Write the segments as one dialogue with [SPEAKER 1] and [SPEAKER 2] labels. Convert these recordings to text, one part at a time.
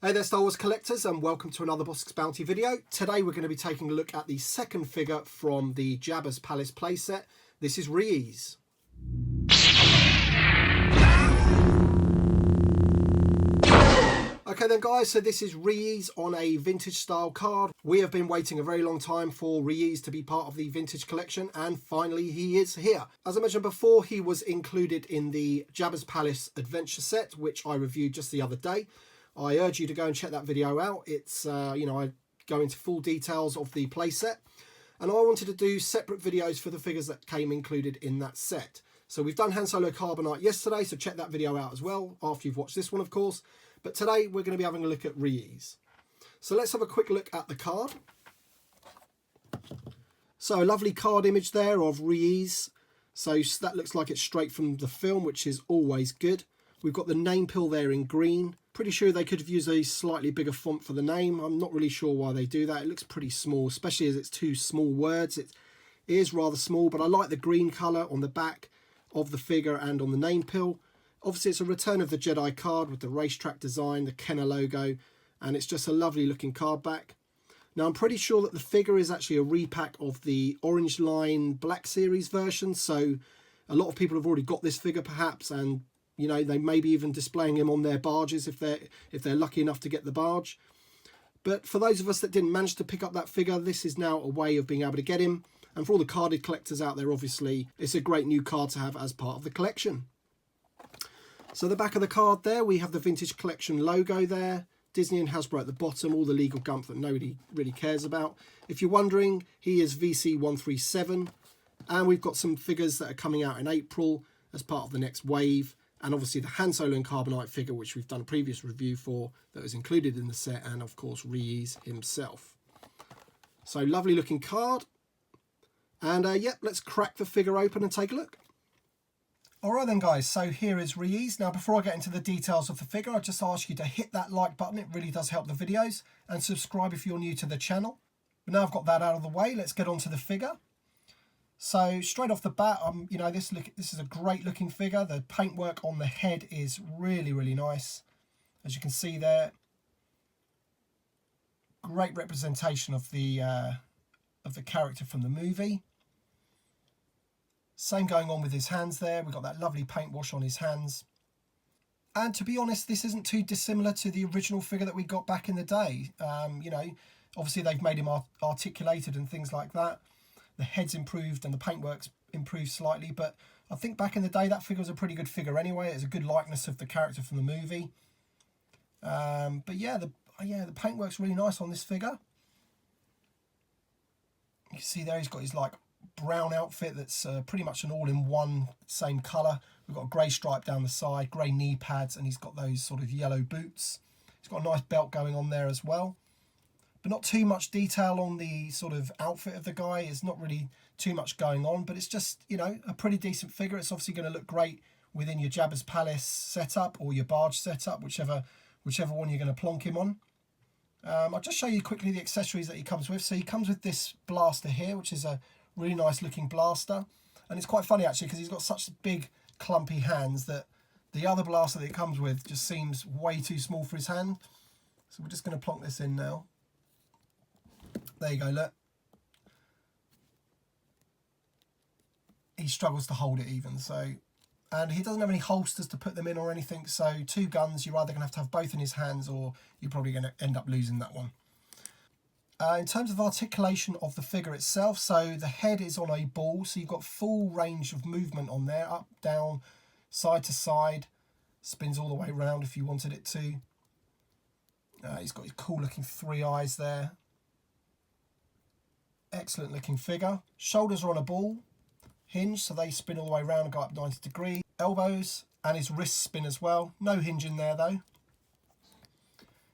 [SPEAKER 1] Hey there Star Wars collectors, and welcome to another Boss's Bounty video. Today we're going to be taking a look at the second figure from the Jabba's Palace playset. This is Ree Yees. Okay then guys, so this is Ree Yees on a vintage style card. We have been waiting a very long time for Ree Yees to be part of the vintage collection, and finally he is here. As I mentioned before, he was included in the Jabba's Palace adventure set, which I reviewed just the other day. I urge you to go and check that video out. It's, I go into full details of the playset, and I wanted to do separate videos for the figures that came included in that set. So we've done Han Solo Carbonite yesterday, so check that video out as well, after you've watched this one, of course. But today we're going to be having a look at Ree Yees. So let's have a quick look at the card. So a lovely card image there of Ree Yees. So that looks like it's straight from the film, which is always good. We've got the name pill there in green. Pretty sure they could have used a slightly bigger font for the name. I'm not really sure why they do that. It looks pretty small, especially as it's two small words. It is rather small, but I like the green colour on the back of the figure and on the name pill. Obviously, it's a Return of the Jedi card with the racetrack design, the Kenner logo, and it's just a lovely looking card back. Now, I'm pretty sure that the figure is actually a repack of the Orange Line Black Series version, so a lot of people have already got this figure perhaps, and you know, they may be even displaying him on their barges if they're lucky enough to get the barge. But for those of us that didn't manage to pick up that figure, this is now a way of being able to get him. And for all the carded collectors out there, obviously, it's a great new card to have as part of the collection. So the back of the card there, we have the Vintage Collection logo there. Disney and Hasbro at the bottom, all the legal gump that nobody really cares about. If you're wondering, he is VC137. And we've got some figures that are coming out in April as part of the next wave. And obviously the Han Solo and Carbonite figure, which we've done a previous review for, that was included in the set, and of course Ree Yees himself. So lovely looking card. And yep, let's crack the figure open and take a look. Alright then guys, so here is Ree Yees. Now before I get into the details of the figure, I just ask you to hit that like button. It really does help the videos. And subscribe if you're new to the channel. But now I've got that out of the way, let's get on to the figure. So straight off the bat, this is a great looking figure. The paintwork on the head is really, really nice. As you can see there, great representation of the character from the movie. Same going on with his hands there. We've got that lovely paint wash on his hands. And to be honest, this isn't too dissimilar to the original figure that we got back in the day. Obviously they've made him articulated and things like that. The head's improved and the paintwork's improved slightly, but I think back in the day that figure was a pretty good figure anyway. It's a good likeness of the character from the movie. But yeah, the paintwork's really nice on this figure. You can see there he's got his like brown outfit that's pretty much an all-in-one same colour. We've got a grey stripe down the side, grey knee pads, and he's got those sort of yellow boots. He's got a nice belt going on there as well. But not too much detail on the sort of outfit of the guy. There's not really too much going on, but it's just, a pretty decent figure. It's obviously going to look great within your Jabba's Palace setup or your barge setup, whichever one you're going to plonk him on. I'll just show you quickly the accessories that he comes with. So he comes with this blaster here, which is a really nice looking blaster. And it's quite funny actually, because he's got such big clumpy hands that the other blaster that it comes with just seems way too small for his hand. So we're just going to plonk this in now. There you go, look. He struggles to hold it even, and he doesn't have any holsters to put them in or anything, so two guns, you're either going to have both in his hands or you're probably going to end up losing that one. In terms of articulation of the figure itself, so the head is on a ball, so you've got full range of movement on there, up, down, side to side, spins all the way around if you wanted it to. He's got his cool looking three eyes there. Excellent looking figure. Shoulders are on a ball hinge, so they spin all the way around and go up 90 degrees. Elbows and his wrists spin as well. No hinge in there though.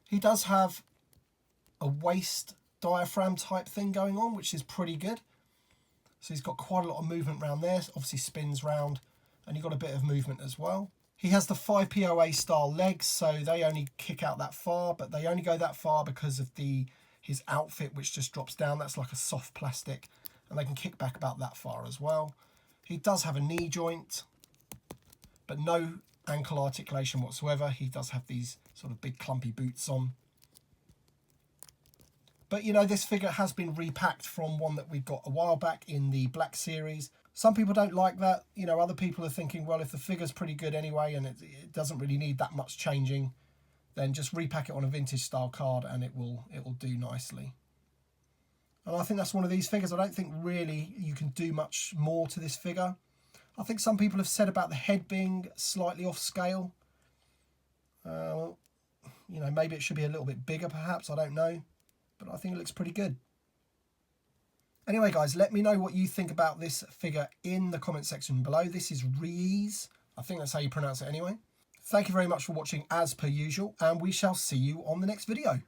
[SPEAKER 1] He does have a waist diaphragm type thing going on, which is pretty good. So he's got quite a lot of movement around there. Obviously spins round, and you've got a bit of movement as well. He has the 5POA style legs, so they only kick out that far, but they only go that far because of his outfit, which just drops down. That's like a soft plastic, and they can kick back about that far as well. He does have a knee joint, but no ankle articulation whatsoever. He does have these sort of big clumpy boots on. But, you know, this figure has been repacked from one that we got a while back in the Black Series. Some people don't like that. You know, other people are thinking, well, if the figure's pretty good anyway and it doesn't really need that much changing, then just repack it on a vintage style card and it will do nicely. And I think that's one of these figures. I don't think really you can do much more to this figure. I think some people have said about the head being slightly off scale. You know, maybe it should be a little bit bigger perhaps, I don't know. But I think it looks pretty good. Anyway, guys, let me know what you think about this figure in the comment section below. This is Ree Yees. I think that's how you pronounce it anyway. Thank you very much for watching as per usual, and we shall see you on the next video.